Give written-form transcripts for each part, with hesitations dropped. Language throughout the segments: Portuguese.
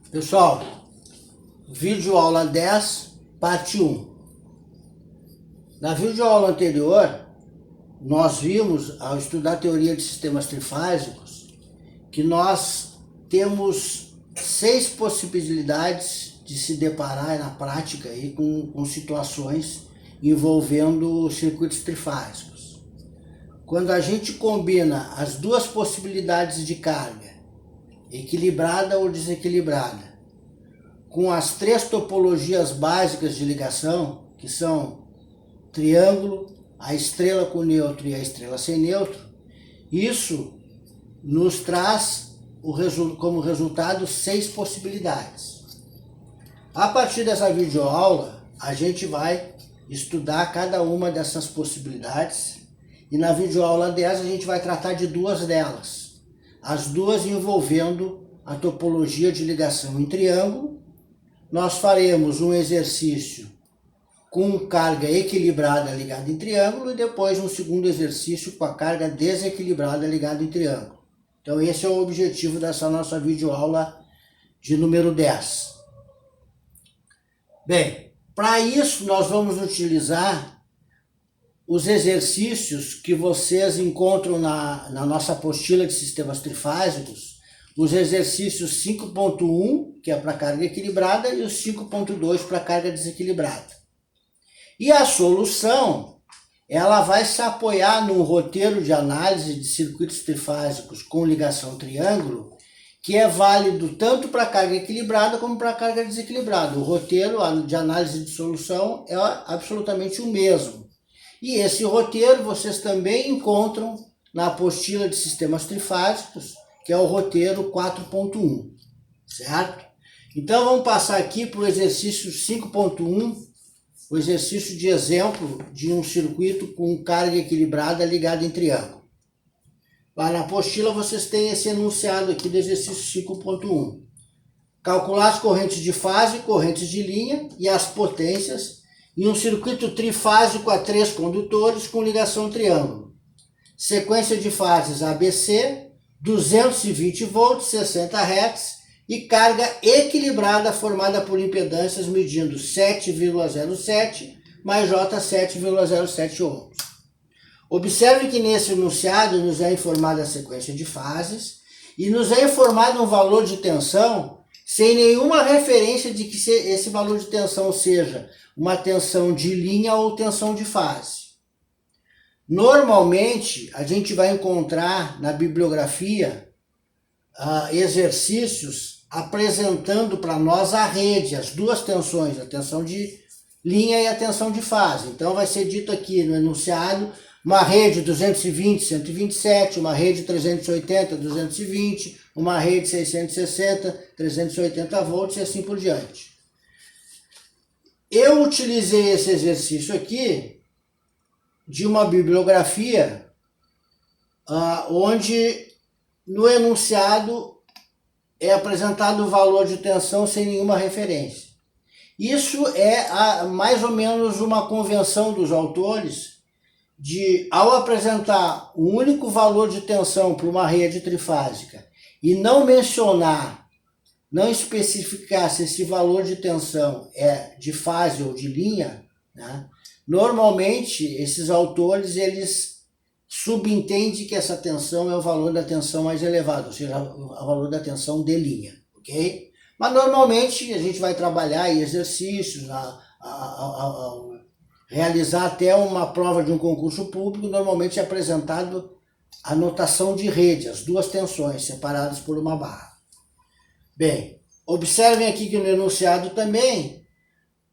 Pessoal, vídeo aula 10, parte 1. Na videoaula anterior, nós vimos, ao estudar a teoria de sistemas trifásicos, que nós temos 6 possibilidades de se deparar na prática aí com situações envolvendo circuitos trifásicos. Quando a gente combina as duas possibilidades de carga, equilibrada ou desequilibrada, com as 3 topologias básicas de ligação, que são triângulo, a estrela com neutro e a estrela sem neutro, isso nos traz como resultado 6 possibilidades. A partir dessa videoaula, a gente vai estudar cada uma dessas possibilidades e na videoaula 10 a gente vai tratar de 2 delas. As duas envolvendo a topologia de ligação em triângulo. Nós faremos um exercício com carga equilibrada ligada em triângulo e depois um segundo exercício com a carga desequilibrada ligada em triângulo. Então esse é o objetivo dessa nossa videoaula de número 10. Bem, para isso nós vamos utilizar os exercícios que vocês encontram na nossa apostila de sistemas trifásicos, os exercícios 5.1, que é para carga equilibrada, e os 5.2 para carga desequilibrada. E a solução, ela vai se apoiar num roteiro de análise de circuitos trifásicos com ligação triângulo, que é válido tanto para carga equilibrada como para carga desequilibrada. O roteiro de análise de solução é absolutamente o mesmo. E esse roteiro vocês também encontram na apostila de sistemas trifásicos, que é o roteiro 4.1, certo? Então vamos passar aqui para o exercício 5.1, o exercício de exemplo de um circuito com carga equilibrada ligada em triângulo. Lá na apostila vocês têm esse enunciado aqui do exercício 5.1. Calcular as correntes de fase, correntes de linha e as potências em um circuito trifásico a 3 condutores com ligação triângulo. Sequência de fases ABC, 220 volts, 60 Hz e carga equilibrada formada por impedâncias medindo 7,07 mais J 7,07 ohms. Observe que nesse enunciado nos é informada a sequência de fases e nos é informado um valor de tensão sem nenhuma referência de que esse valor de tensão seja uma tensão de linha ou tensão de fase. Normalmente, a gente vai encontrar na bibliografia exercícios apresentando para nós a rede, as duas tensões, a tensão de linha e a tensão de fase. Então vai ser dito aqui no enunciado, uma rede 220, 127, uma rede 380, 220, uma rede 660, 380 volts e assim por diante. Eu utilizei esse exercício aqui de uma bibliografia onde no enunciado é apresentado o valor de tensão sem nenhuma referência. Isso é mais ou menos uma convenção dos autores de, ao apresentar um único valor de tensão para uma rede trifásica e não mencionar, não especificar se esse valor de tensão é de fase ou de linha, né? Normalmente esses autores eles subentendem que essa tensão é o valor da tensão mais elevado, ou seja, o valor da tensão de linha, ok? Mas normalmente a gente vai trabalhar em exercícios, realizar até uma prova de um concurso público, normalmente é apresentado a notação de rede, as duas tensões separadas por uma barra. Bem, observem aqui que no enunciado também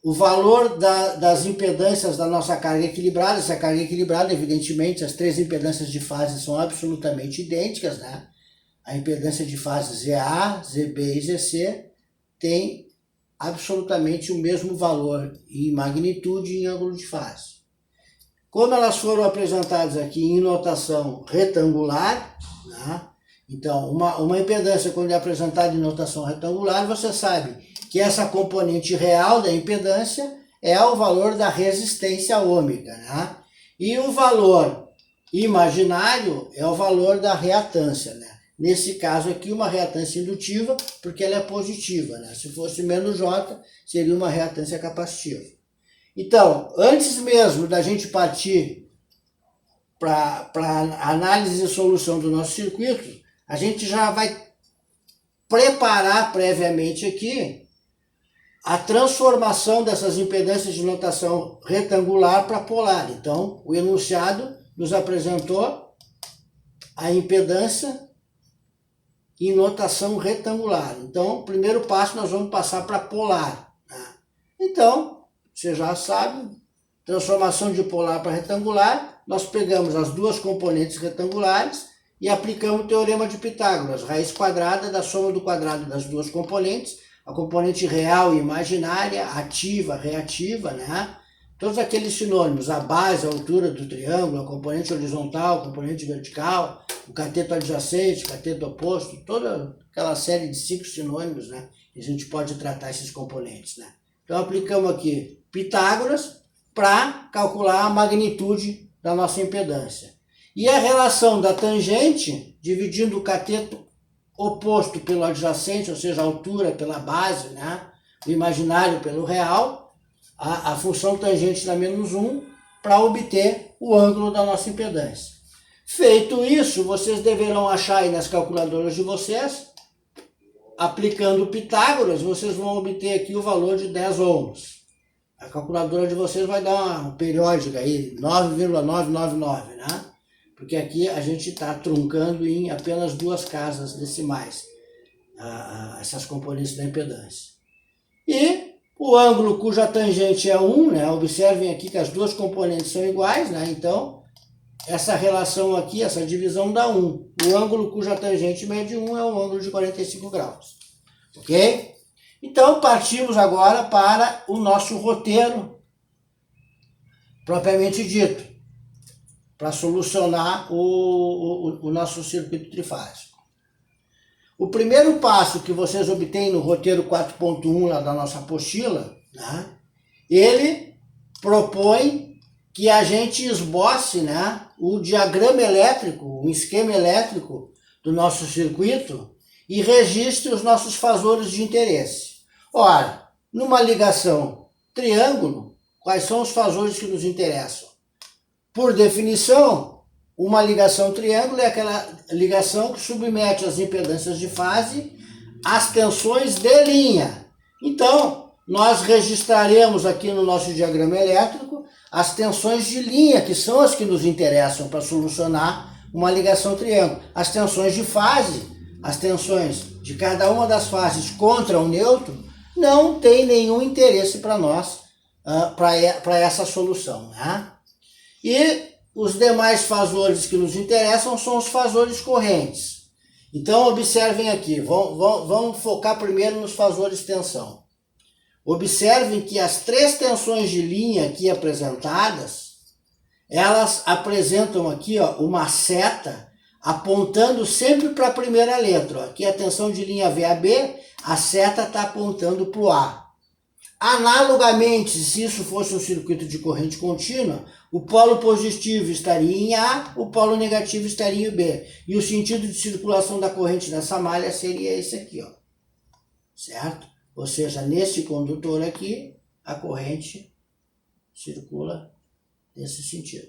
o valor das impedâncias da nossa carga equilibrada. Essa carga equilibrada, evidentemente, as 3 impedâncias de fase são absolutamente idênticas, né? A impedância de fase ZA, ZB e ZC tem absolutamente o mesmo valor em magnitude e em ângulo de fase. Como elas foram apresentadas aqui em notação retangular, né? Então, uma impedância, quando é apresentada em notação retangular, você sabe que essa componente real da impedância é o valor da resistência ômica, né? E o valor imaginário é o valor da reatância, né? Nesse caso aqui, uma reatância indutiva, porque ela é positiva, né? Se fosse menos J, seria uma reatância capacitiva. Então, antes mesmo da gente partir para análise e solução do nosso circuito, a gente já vai preparar previamente aqui a transformação dessas impedâncias de notação retangular para polar. Então, o enunciado nos apresentou a impedância em notação retangular. Então, primeiro passo, nós vamos passar para polar, né? Então, você já sabe, transformação de polar para retangular, nós pegamos as duas componentes retangulares e aplicamos o teorema de Pitágoras, raiz quadrada da soma do quadrado das duas componentes, a componente real e imaginária, ativa, reativa, né? Todos aqueles sinônimos, a base, a altura do triângulo, a componente horizontal, a componente vertical, o cateto adjacente, o cateto oposto, toda aquela série de 5 sinônimos, né? E a gente pode tratar esses componentes, né? Então aplicamos aqui Pitágoras para calcular a magnitude da nossa impedância. E a relação da tangente, dividindo o cateto oposto pelo adjacente, ou seja, a altura pela base, né? O imaginário pelo real, a função tangente dá menos 1 para obter o ângulo da nossa impedância. Feito isso, vocês deverão achar aí nas calculadoras de vocês, aplicando Pitágoras, vocês vão obter aqui o valor de 10 ohms. A calculadora de vocês vai dar uma periódica aí, 9,999, né? Porque aqui a gente está truncando em apenas 2 casas decimais essas componentes da impedância. E o ângulo cuja tangente é 1, né? Observem aqui que as duas componentes são iguais, né? Então, essa relação aqui, essa divisão dá 1. O ângulo cuja tangente mede 1 é um ângulo de 45 graus. Ok? Então, partimos agora para o nosso roteiro propriamente dito, para solucionar o nosso circuito trifásico. O primeiro passo que vocês obtêm no roteiro 4.1 lá da nossa apostila, né, ele propõe que a gente esboce, né, o diagrama elétrico, o esquema elétrico do nosso circuito e registre os nossos fasores de interesse. Ora, numa ligação triângulo, quais são os fasores que nos interessam? Por definição, uma ligação triângulo é aquela ligação que submete as impedâncias de fase às tensões de linha. Então, nós registraremos aqui no nosso diagrama elétrico as tensões de linha, que são as que nos interessam para solucionar uma ligação triângulo. As tensões de fase, as tensões de cada uma das fases contra o neutro, não tem nenhum interesse para nós, para essa solução, né? E os demais fasores que nos interessam são os fasores correntes. Então, observem aqui, vamos focar primeiro nos fasores tensão. Observem que as 3 tensões de linha aqui apresentadas, elas apresentam aqui, ó, uma seta apontando sempre para a primeira letra. Ó. Aqui a tensão de linha VAB, a seta está apontando para o A. Analogamente, se isso fosse um circuito de corrente contínua, o polo positivo estaria em A, o polo negativo estaria em B. E o sentido de circulação da corrente nessa malha seria esse aqui, ó. Certo? Ou seja, nesse condutor aqui, a corrente circula nesse sentido.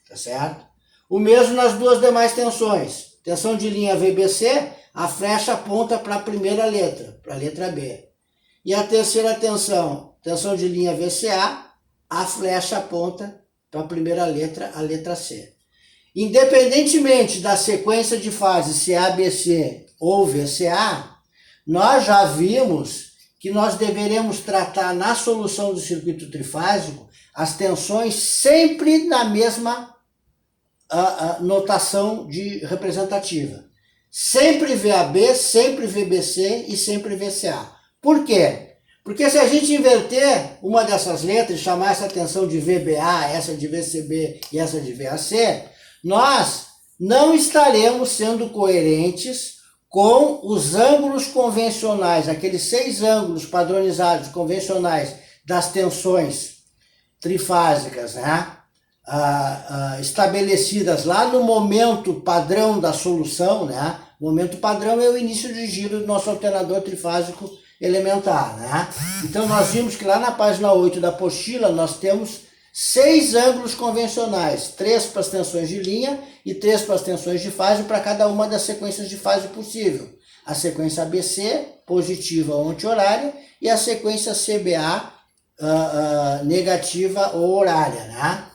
Tá certo? O mesmo nas duas demais tensões. Tensão de linha VBC, a flecha aponta para a primeira letra, para a letra B. E a terceira tensão, tensão de linha VCA, a flecha aponta para a primeira letra, a letra C. Independentemente da sequência de fases CABC ou VCA, nós já vimos que nós deveremos tratar na solução do circuito trifásico as tensões sempre na mesma notação representativa. Sempre VAB, sempre VBC e sempre VCA. Por quê? Porque se a gente inverter uma dessas letras, chamar essa tensão de VBA, essa de VCB e essa de VAC, nós não estaremos sendo coerentes com os ângulos convencionais, aqueles 6 ângulos padronizados convencionais das tensões trifásicas, né? Estabelecidas lá no momento padrão da solução, né? O momento padrão é o início de giro do nosso alternador trifásico elementar, né? Então nós vimos que lá na página 8 da apostila nós temos 6 ângulos convencionais, 3 para as tensões de linha e 3 para as tensões de fase para cada uma das sequências de fase possível. A sequência ABC, positiva ou anti-horária, e a sequência CBA, negativa ou horária, né?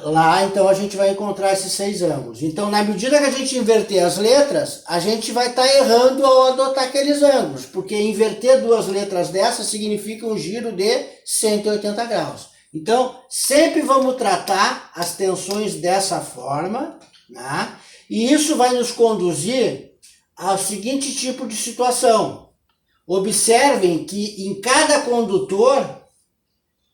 Lá então a gente vai encontrar esses 6 ângulos. Então, na medida que a gente inverter as letras, a gente vai estar errando ao adotar aqueles ângulos, porque inverter 2 letras dessas significa um giro de 180 graus. Então, sempre vamos tratar as tensões dessa forma, né? E isso vai nos conduzir ao seguinte tipo de situação. Observem que em cada condutor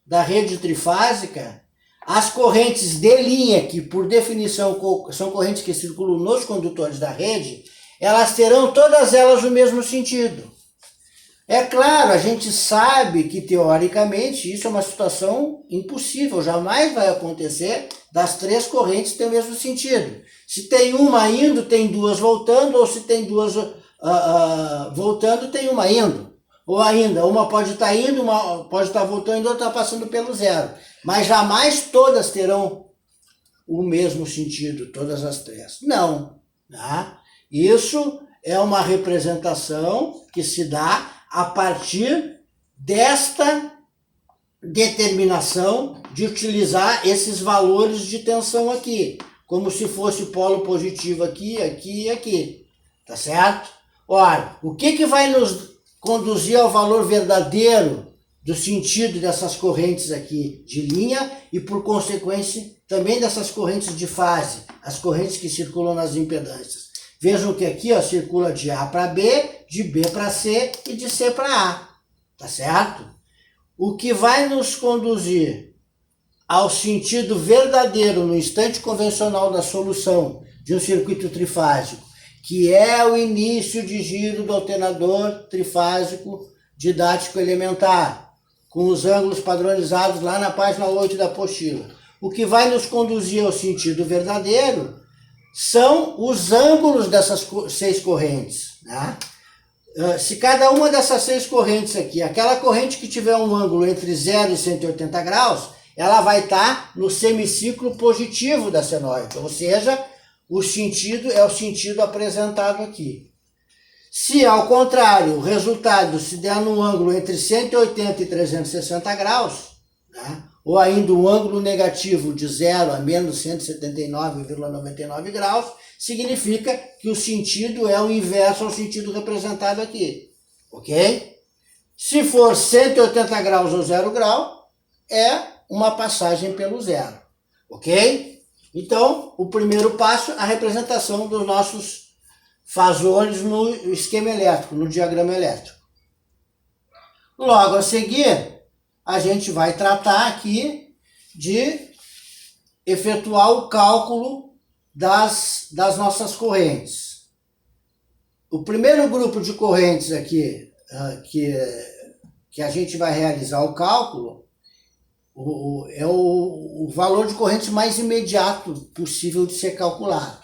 da rede trifásica, as correntes de linha, que por definição são correntes que circulam nos condutores da rede, elas terão todas elas o mesmo sentido. É claro, a gente sabe que teoricamente isso é uma situação impossível, jamais vai acontecer das 3 correntes ter o mesmo sentido. Se tem uma indo, tem 2 voltando, ou se tem 2 voltando, tem uma indo. Ou ainda, uma pode estar indo, uma pode estar voltando e outra está passando pelo zero. Mas jamais todas terão o mesmo sentido, todas as 3. Não. Tá? Isso é uma representação que se dá a partir desta determinação de utilizar esses valores de tensão aqui, como se fosse polo positivo aqui, aqui e aqui. Tá certo? Ora, o que vai nos conduzir ao valor verdadeiro do sentido dessas correntes aqui de linha e, por consequência, também dessas correntes de fase, as correntes que circulam nas impedâncias? Vejam que aqui ó, circula de A para B, de B para C e de C para A. Tá certo? O que vai nos conduzir ao sentido verdadeiro no instante convencional da solução de um circuito trifásico, que é o início de giro do alternador trifásico didático elementar, com os ângulos padronizados lá na página 8 da apostila. O que vai nos conduzir ao sentido verdadeiro são os ângulos dessas 6 correntes. Né? Se cada uma dessas 6 correntes aqui, aquela corrente que tiver um ângulo entre 0 e 180 graus, ela vai estar no semiciclo positivo da senoide, ou seja, o sentido é o sentido apresentado aqui. Se, ao contrário, o resultado se der num ângulo entre 180 e 360 graus, né, ou ainda um ângulo negativo de 0 a menos 179,99 graus, significa que o sentido é o inverso ao sentido representado aqui. Ok? Se for 180 graus ou 0 grau, é uma passagem pelo zero. Ok? Então, o primeiro passo, a representação dos nossos fasores no esquema elétrico, no diagrama elétrico. Logo a seguir, a gente vai tratar aqui de efetuar o cálculo das nossas correntes. O primeiro grupo de correntes aqui, que a gente vai realizar o cálculo, é o valor de corrente mais imediato possível de ser calculado,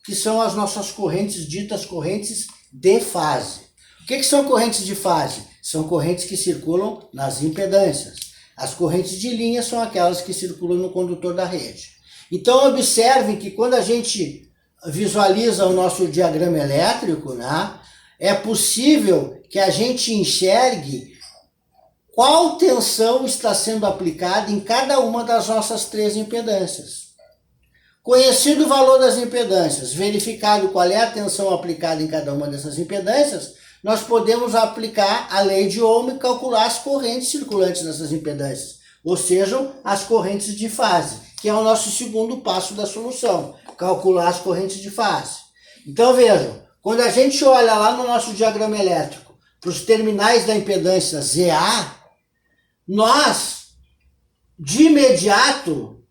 que são as nossas correntes ditas correntes de fase. O que são correntes de fase? São correntes que circulam nas impedâncias. As correntes de linha são aquelas que circulam no condutor da rede. Então observem que quando a gente visualiza o nosso diagrama elétrico, né, é possível que a gente enxergue qual tensão está sendo aplicada em cada uma das nossas 3 impedâncias. Conhecido o valor das impedâncias, verificado qual é a tensão aplicada em cada uma dessas impedâncias, nós podemos aplicar a lei de Ohm e calcular as correntes circulantes nessas impedâncias, ou seja, as correntes de fase, que é o nosso segundo passo da solução, calcular as correntes de fase. Então vejam, quando a gente olha lá no nosso diagrama elétrico para os terminais da impedância ZA, nós, de imediato,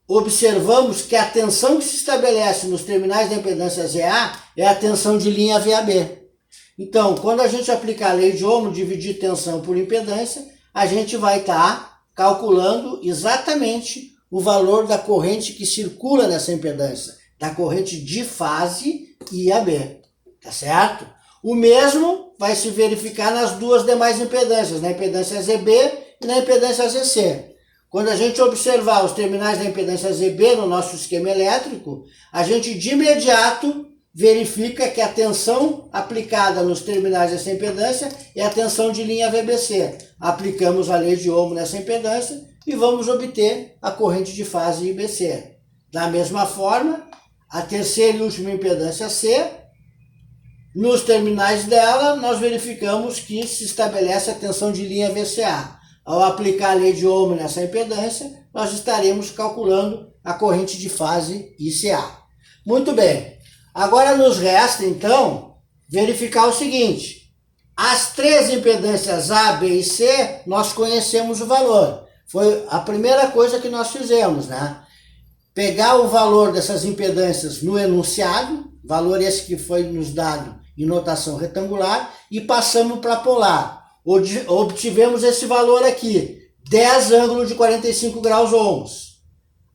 observamos que a tensão que se estabelece nos terminais da impedância ZA é a tensão de linha VAB. Então, quando a gente aplicar a lei de Ohm, dividir tensão por impedância, a gente vai estar calculando exatamente o valor da corrente que circula nessa impedância, da corrente de fase e AB, tá certo? O mesmo vai se verificar nas duas demais impedâncias, na impedância ZB e na impedância ZC. Quando a gente observar os terminais da impedância ZB no nosso esquema elétrico, a gente de imediato verifica que a tensão aplicada nos terminais dessa impedância é a tensão de linha VBC. Aplicamos a lei de Ohm nessa impedância e vamos obter a corrente de fase IBC. Da mesma forma, a terceira e última impedância C, nos terminais dela, nós verificamos que se estabelece a tensão de linha VCA. Ao aplicar a lei de Ohm nessa impedância, nós estaremos calculando a corrente de fase ICA. Muito bem. Agora nos resta, então, verificar o seguinte. As três impedâncias A, B e C, nós conhecemos o valor. Foi a primeira coisa que nós fizemos, né? Pegar o valor dessas impedâncias no enunciado, valor esse que foi nos dado em notação retangular, e passamos para polar. Obtivemos esse valor aqui, 10 ângulos de 45 graus ohms.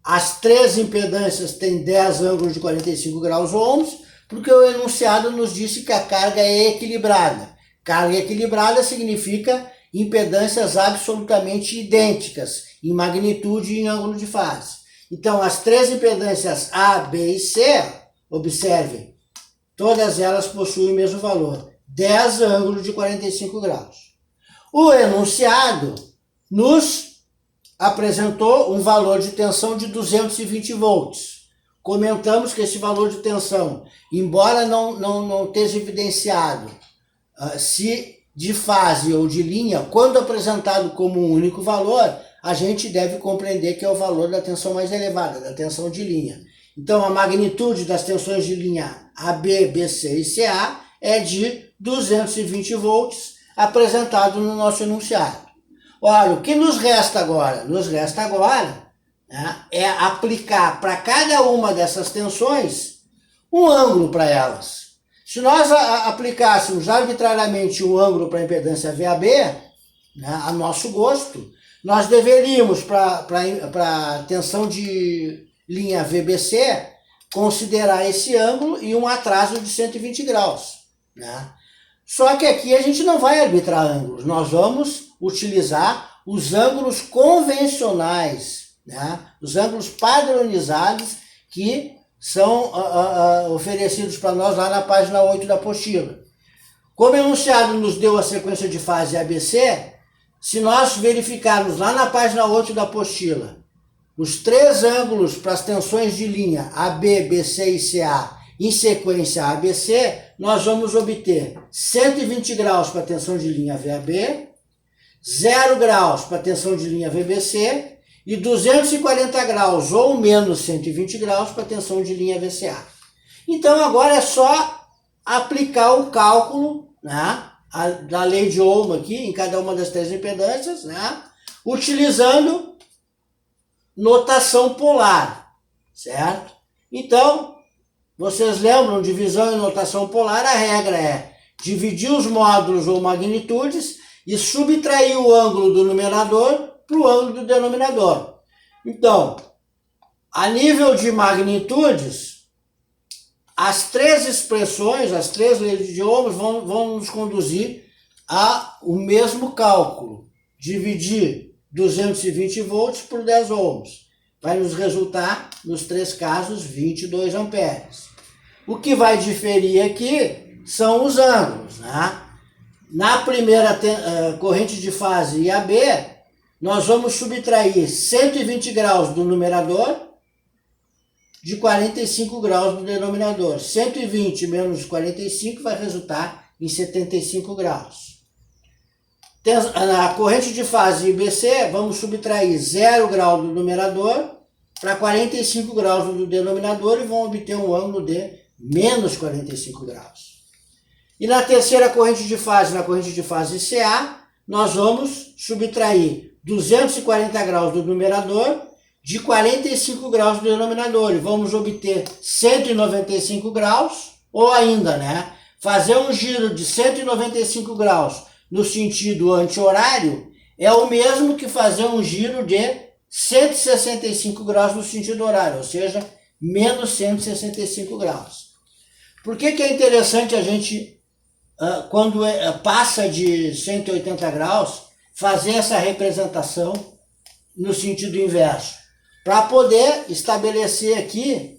As três impedâncias têm 10 ângulos de 45 graus ohms, porque o enunciado nos disse que a carga é equilibrada. Carga equilibrada significa impedâncias absolutamente idênticas, em magnitude e em ângulo de fase. Então, as três impedâncias A, B e C, observem, todas elas possuem o mesmo valor, 10 ângulos de 45 graus. O enunciado nos apresentou um valor de tensão de 220 volts. Comentamos que esse valor de tensão, embora não esteja evidenciado se de fase ou de linha, quando apresentado como um único valor, a gente deve compreender que é o valor da tensão mais elevada, da tensão de linha. Então, a magnitude das tensões de linha AB, BC e CA é de 220 volts, apresentado no nosso enunciado. Olha, o que nos resta agora? Nos resta agora, né, é aplicar para cada uma dessas tensões um ângulo para elas. Se nós aplicássemos arbitrariamente um ângulo para a impedância VAB, né, a nosso gosto, nós deveríamos, para a tensão de linha VBC, considerar esse ângulo e um atraso de 120 graus. Né? Só que aqui a gente não vai arbitrar ângulos, nós vamos utilizar os ângulos convencionais, né? Os ângulos padronizados que são oferecidos para nós lá na página 8 da apostila. Como o enunciado nos deu a sequência de fase ABC, se nós verificarmos lá na página 8 da apostila os três ângulos para as tensões de linha AB, BC e CA em sequência ABC, nós vamos obter 120 graus para a tensão de linha VAB, 0 graus para a tensão de linha VBC e 240 graus ou menos 120 graus para a tensão de linha VCA. Então agora é só aplicar o cálculo, né, da lei de Ohm aqui em cada uma das três impedâncias, né, utilizando notação polar, certo? Então, vocês lembram, divisão em notação polar, a regra é dividir os módulos ou magnitudes e subtrair o ângulo do numerador para o ângulo do denominador. Então, a nível de magnitudes, as três expressões, as três leis de Ohm vão nos conduzir ao mesmo cálculo. Dividir 220 volts por 10 ohms. Vai nos resultar, nos três casos, 22 amperes. O que vai diferir aqui são os ângulos. Né? Na primeira corrente de fase IAB, nós vamos subtrair 120 graus do numerador de 45 graus do denominador. 120 menos 45 vai resultar em 75 graus. Na corrente de fase IBC, vamos subtrair 0 grau do numerador para 45 graus do denominador e vamos obter um ângulo de menos 45 graus. E na terceira corrente de fase, na corrente de fase CA, nós vamos subtrair 240 graus do numerador de 45 graus do denominador e vamos obter 195 graus, ou ainda, né, fazer um giro de 195 graus no sentido anti-horário é o mesmo que fazer um giro de 165 graus no sentido horário, ou seja, menos 165 graus. Por que é interessante a gente, quando passa de 180 graus, fazer essa representação no sentido inverso? Para poder estabelecer aqui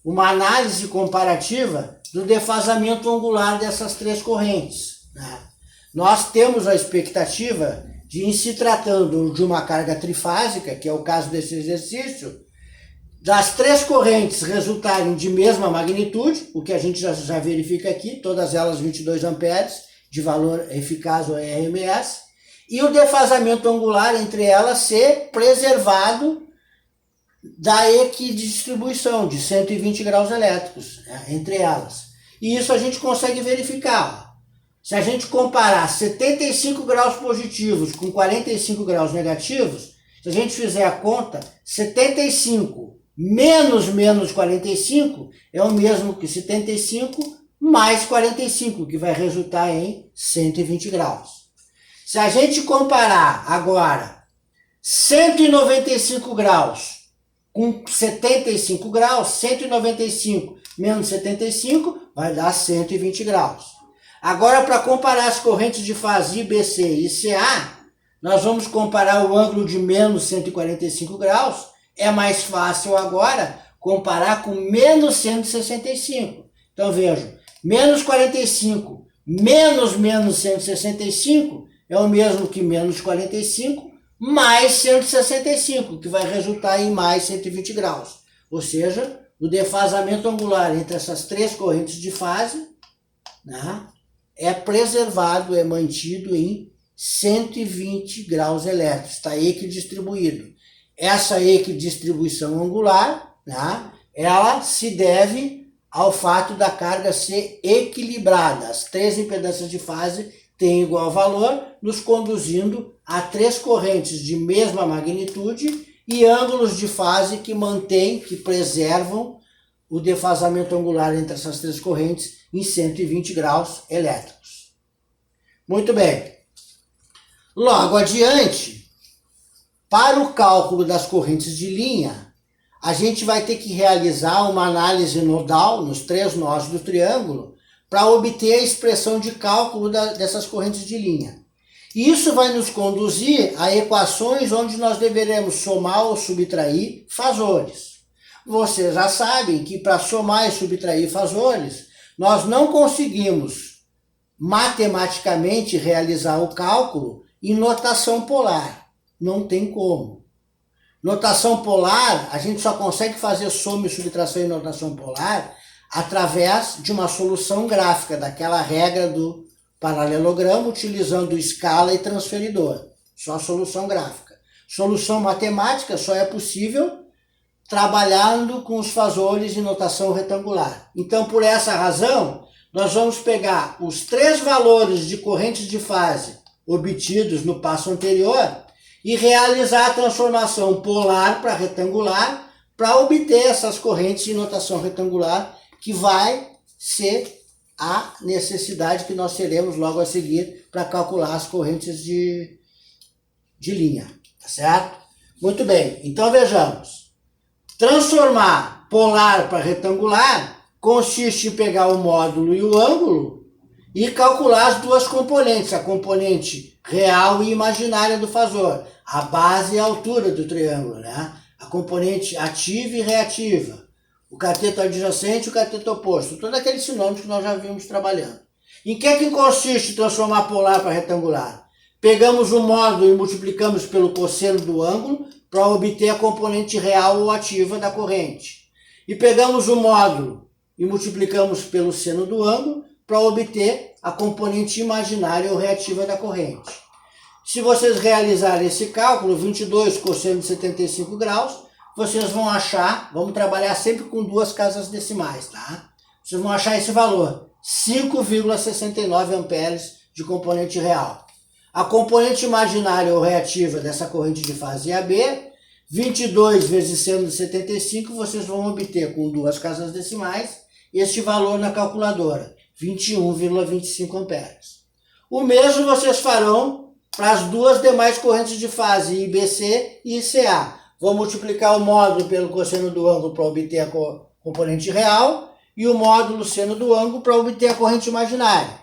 uma análise comparativa do defasamento angular dessas três correntes, né? Nós temos a expectativa de, em se tratando de uma carga trifásica, que é o caso desse exercício, das três correntes resultarem de mesma magnitude, o que a gente já verifica aqui, todas elas 22 amperes de valor eficaz ou RMS, e o defasamento angular entre elas ser preservado da equidistribuição de 120 graus elétricos, né, entre elas. E isso a gente consegue verificar. Se a gente comparar 75 graus positivos com 45 graus negativos, se a gente fizer a conta, 75 menos 45 é o mesmo que 75 mais 45, que vai resultar em 120 graus. Se a gente comparar agora 195 graus com 75 graus, 195 menos 75 vai dar 120 graus. Agora, para comparar as correntes de fase IBC e CA, nós vamos comparar o ângulo de menos 145 graus. É mais fácil agora comparar com menos 165. Então, vejam, menos 45 menos 165 é o mesmo que menos 45 mais 165, que vai resultar em mais 120 graus. Ou seja, o defasamento angular entre essas três correntes de fase, né, é preservado, é mantido em 120 graus elétricos, está equidistribuído. Essa equidistribuição angular, né, ela se deve ao fato da carga ser equilibrada. As três impedâncias de fase têm igual valor, nos conduzindo a três correntes de mesma magnitude e ângulos de fase que mantêm, que preservam o defasamento angular entre essas três correntes em 120 graus elétricos. Muito bem. Logo adiante, para o cálculo das correntes de linha, a gente vai ter que realizar uma análise nodal nos três nós do triângulo para obter a expressão de cálculo dessas correntes de linha. Isso vai nos conduzir a equações onde nós deveremos somar ou subtrair fasores. Vocês já sabem que para somar e subtrair fasores, nós não conseguimos matematicamente realizar o cálculo em notação polar. Não tem como. Notação polar, a gente só consegue fazer soma e subtração em notação polar através de uma solução gráfica, daquela regra do paralelogramo, utilizando escala e transferidor. Só solução gráfica. Solução matemática só é possível trabalhando com os fasores em notação retangular. Então, por essa razão, nós vamos pegar os três valores de correntes de fase obtidos no passo anterior e realizar a transformação polar para retangular para obter essas correntes em notação retangular, que vai ser a necessidade que nós teremos logo a seguir para calcular as correntes de linha, tá certo? Muito bem, então vejamos. Transformar polar para retangular consiste em pegar o módulo e o ângulo e calcular as duas componentes, a componente real e imaginária do fasor, a base e a altura do triângulo, né? A componente ativa e reativa, o cateto adjacente e o cateto oposto, todos aqueles sinônimos que nós já vimos trabalhando. Em que consiste transformar polar para retangular? Pegamos o módulo e multiplicamos pelo cosseno do ângulo para obter a componente real ou ativa da corrente. E pegamos o módulo e multiplicamos pelo seno do ângulo para obter a componente imaginária ou reativa da corrente. Se vocês realizarem esse cálculo, 22 cosseno de 75 graus, vocês vão achar, vamos trabalhar sempre com duas casas decimais, tá? Vocês vão achar esse valor, 5,69 amperes de componente real. A componente imaginária ou reativa dessa corrente de fase AB, 22 vezes seno de 75, vocês vão obter com duas casas decimais este valor na calculadora, 21,25 amperes. O mesmo vocês farão para as duas demais correntes de fase, IBC e ICA. Vou multiplicar o módulo pelo cosseno do ângulo para obter a componente real e o módulo seno do ângulo para obter a corrente imaginária.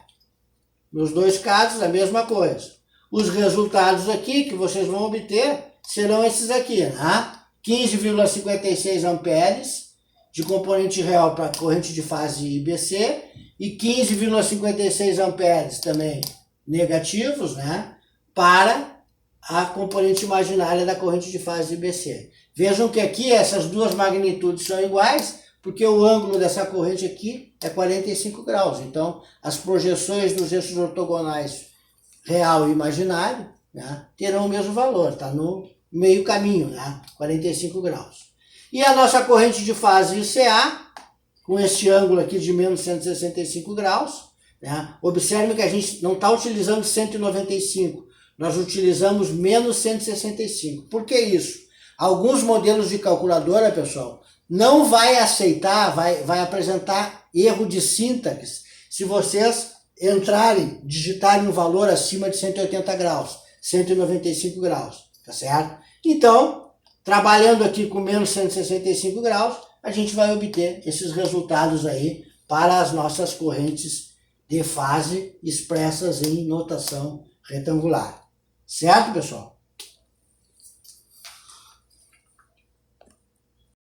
Nos dois casos, a mesma coisa. Os resultados aqui que vocês vão obter serão esses aqui, né? 15,56 amperes de componente real para corrente de fase IBC e 15,56 amperes também negativos, né? Para a componente imaginária da corrente de fase IBC. Vejam que aqui essas duas magnitudes são iguais, porque o ângulo dessa corrente aqui é 45 graus. Então, as projeções dos eixos ortogonais real e imaginário, né, terão o mesmo valor, está no meio caminho, né, 45 graus. E a nossa corrente de fase ICA, com este ângulo aqui de menos 165 graus, né, observe que a gente não está utilizando 195, nós utilizamos menos 165. Por que isso? Alguns modelos de calculadora, pessoal, não vai aceitar, vai apresentar erro de sintaxe se vocês digitarem um valor acima de 180 graus, 195 graus, tá certo? Então, trabalhando aqui com menos 165 graus, a gente vai obter esses resultados aí para as nossas correntes de fase expressas em notação retangular. Certo, pessoal?